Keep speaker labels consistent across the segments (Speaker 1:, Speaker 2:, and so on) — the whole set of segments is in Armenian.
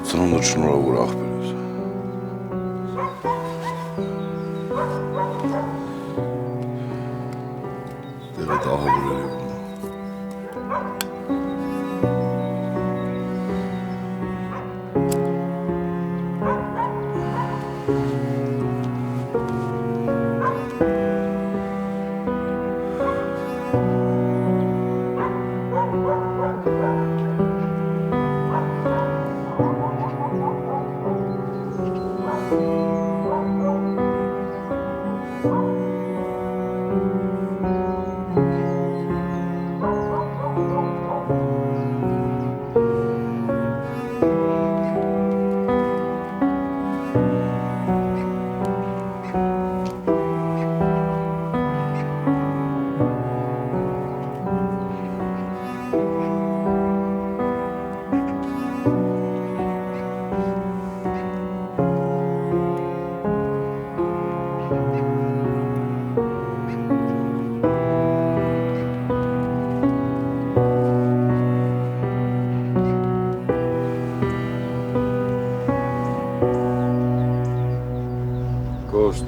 Speaker 1: Ծնունդդ շնորհավոր աղբեր ես։ Տեղդ ահավոր է եղում։ Կոշտ։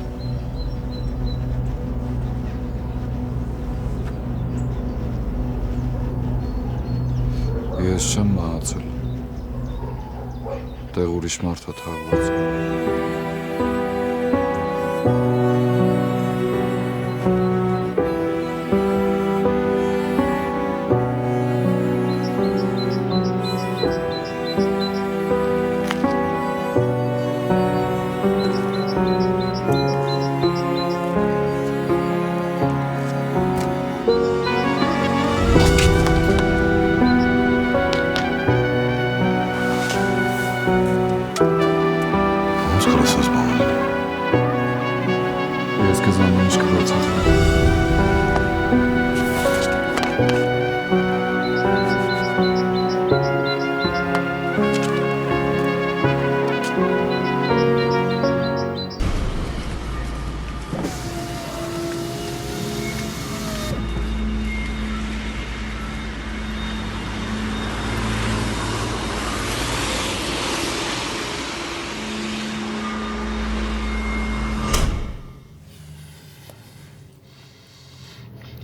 Speaker 2: Ես չեմ մահացել։ Տեղ ուրիշ մարդ է թաղված։ Ես քեզ ամեն ինչ կբացատրեմ։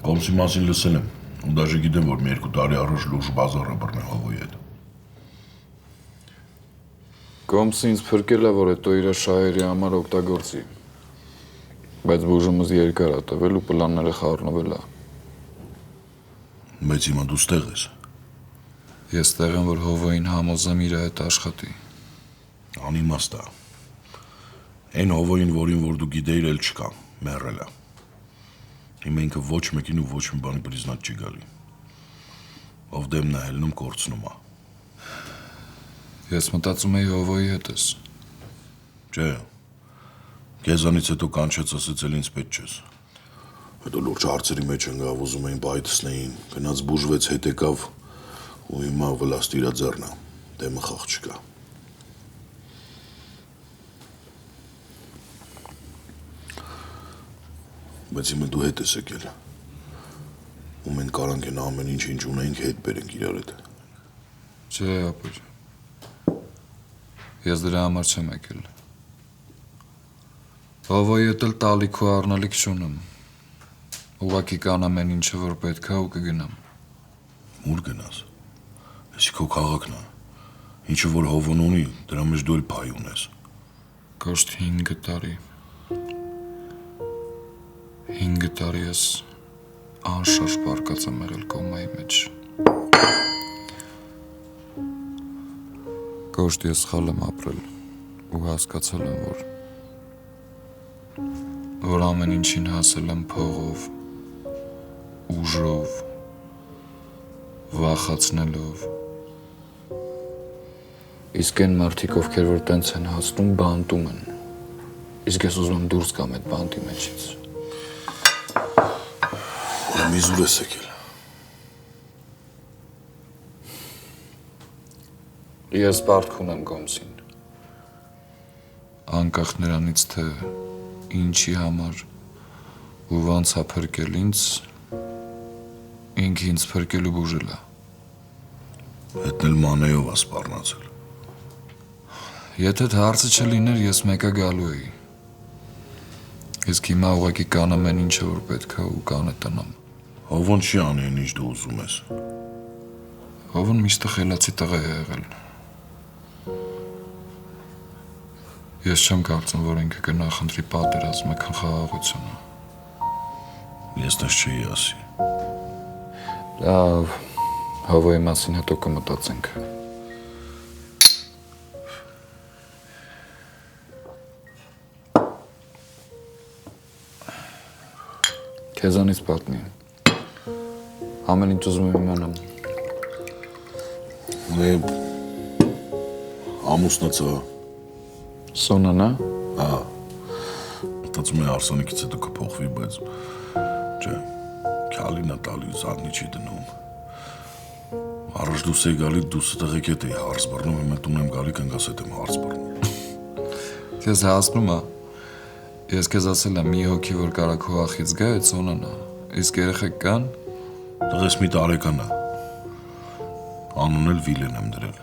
Speaker 1: Կոմսի մասին լսել եմ, ու դաժե գիտեմ, որ մի 2 տարի առաջ լուրջ բազար է բռնել Հովոյի հետ։
Speaker 2: Կոմսը ինձ փրկել է, որ հետո իր շահերի համար օգտագործի։ Բայց բուժումս երկար է տվել ու պլանները խառնվել է։
Speaker 1: Բայց հիմա դու ստեղ ես։
Speaker 2: Ես տեղ եմ, որ Հովոյին համոզեմ իր հետ աշխատի։
Speaker 1: Անիմաստ է։ Այն Հովոյին, որին որ դու գիտեիր, էլ չկա, մեռել է։ Հիմա ինքը ոչ մեկին ու ոչ մի բանի պրիզնատ չի գալի։ Ով դեմն է հելնում, կորցնում է։
Speaker 2: Ես մտածում էի Հովոյի հետ ես։
Speaker 1: Չէ։ Քեզանից հետո կանչեց ասեց էլ ինձ պետք չես։ Հետո լուրջ հարցերի մեջ ընկավ, ուզում էին բայդսնեին, գնաց բուժվեց, հետ եկավ ու հիմա վլաստ իրա ձեռն է, դեմը խաղ չկա։ Բայց հիմա դու հետ ես եկել, ու մենք կարանք են ամեն ինչ ունենք հետ բերենք իրար հետ։
Speaker 2: Չէ, ապուր։ Ես դրա համար չեմ եկել։ Հովոյի հետ էլ տալիք ու առնալիք չունեմ։ Ուղղակի կանեմ այն ինչը որ պետք է ու կգնամ։
Speaker 1: Ուր գնաս։ Էսի քո քաղաքն է։ Ինչը որ Հովոն ունի, դրա մեջ դու էլ փայ ունես։
Speaker 2: Կոշտ 5 տարի։ 5 տարի ես անշարժ բարկած եմ եղել կոմայի մեջ։ Կոշտ ես սխալ եմ ապրել ու հասկացել եմ, որ ամեն ինչին հասել եմ փողով, ուժով, վախացնելով։ Իսկ այն մարդիկ, ովքեր որ տենց են հասնում, բանտում են։ Իսկ ես ուզում եմ դուրս գամ այդ բանտի մեջից։
Speaker 1: Իզուր ես եկել։
Speaker 2: Ես պարտք ունեմ Կոմսին։ անկախ նրանից թե ինչի համար ու ոնց է փրկել ինձ, ինքը ինձ փրկելու բուժել է։
Speaker 1: Հետն էլ մանեով է սպառնացել։
Speaker 2: Եթե դա հարցը չլիներ, ես մեկը գալու էի։ Իսկ հիմա ուղղակի կանեմ այն ինչը որ պետք է ու կանե տնամ։
Speaker 1: Հովոն չի անի այն ինչ դու ուզում ես։
Speaker 2: Հովոն միշտ խելացի տղա է եղել։ Ես չեմ կարծում, որ ինքը կնախընտրի պատերազմը քան խաղաղությունը։
Speaker 1: Ես դες չի ասի։
Speaker 2: Լավ, Հովոյի մասին հետո կմտածենք։ Քեզանից պատմի։ Ամեն ինչ ուզում եմ իմանամ։
Speaker 1: Ամուսնացա։
Speaker 2: Սոնան, հա։
Speaker 1: Ահա։ Մտածում եմ Արսենիկից հետո կփոխվի, բայց չէ։ Քալին է տալի զարնի չի դնում։ Առաջ դուս էի գալի, դուս տղեկ հետ էի հարց բռնում, հիմա տուն եմ գալի կնգաս հետ եմ հարց բռնում։
Speaker 2: Քեզ հասնում է։ Ես քեզ ասել եմ մի հոգի որ կարա քո ախից գա, այդ Սոնան է։ Իսկ երեխեք կան։
Speaker 1: Տղես մի տարեկան է։ Անուն էլ Վիլեն եմ դրել։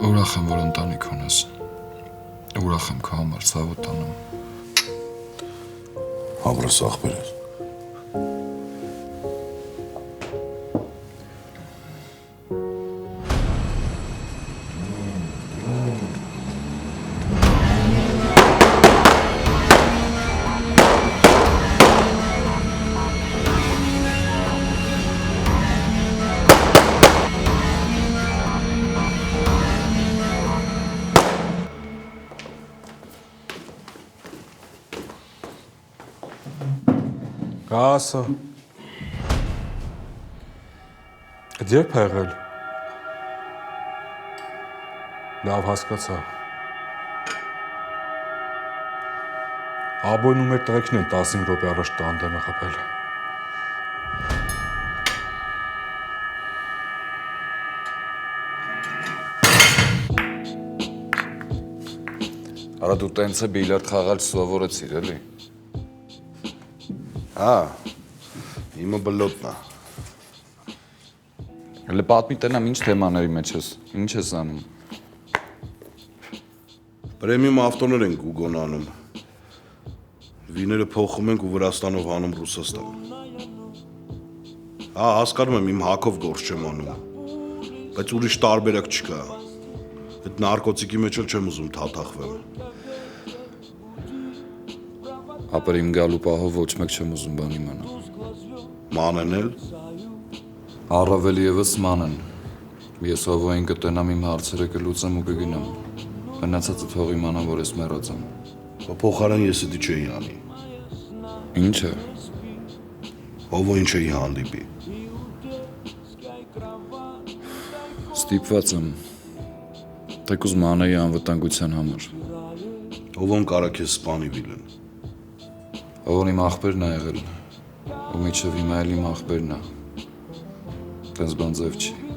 Speaker 2: Ուրախ եմ, որ ընտանիք ունես։ Ուրախ եմ քո համար ցավոտ անում։
Speaker 1: Հավրս աղբեր ես։
Speaker 3: Ասա։ Այդ երբ է եղել։ Լավ հասկացա։ Աբոյն ու մեր տղեկն են 15 րոպե առաջ տանդեմ է խփել։
Speaker 2: Արա դու տենց է բիլիարդ խաղալ սովորեցիր, էլի։
Speaker 1: Հա, իմը բլոտն է։
Speaker 2: Հələ պատմի տենամ ինչ թեմաների մեջ ես, ինչ ես անում։
Speaker 1: Պրեմիում ավտոներ ենք Գուգոն անում։ Վիները փոխում ենք ու Վրաստանով հանում Ռուսաստան։ Հա, հասկանում եմ իմ հակով գործ չեմ անում, բայց ուրիշ տարբերակ չկա։ Այդ նարկոտիկի մեջ էլ չեմ ուզում թաթախվեմ։
Speaker 2: Ապա իմ գալու պահով ոչ մեկ չեմ ուզում բան իմանալ։
Speaker 1: Մանեն էլ։
Speaker 2: Առավել եւս մանեն։ Ես Հովոյին կտենամ իմ հարցերը կլուծեմ ու կգնամ։ Մնացածը թող իմանամ, որ ես մեռած եմ։
Speaker 1: Փոխարեն ես դա չէի անի։
Speaker 2: Ինչը։
Speaker 1: Հովոյին չէի հանդիպի։
Speaker 2: Ստիպված եմ։ Թեկուզ մանեի անվտանգության համար։
Speaker 1: Հովոն կարա քեզ սպանի Վիլեն։
Speaker 2: Հովոն իմ աղբերն է եղել։ Ու միջև հիմա էլ իմ աղբերն է։ Տենց բան ձև չի։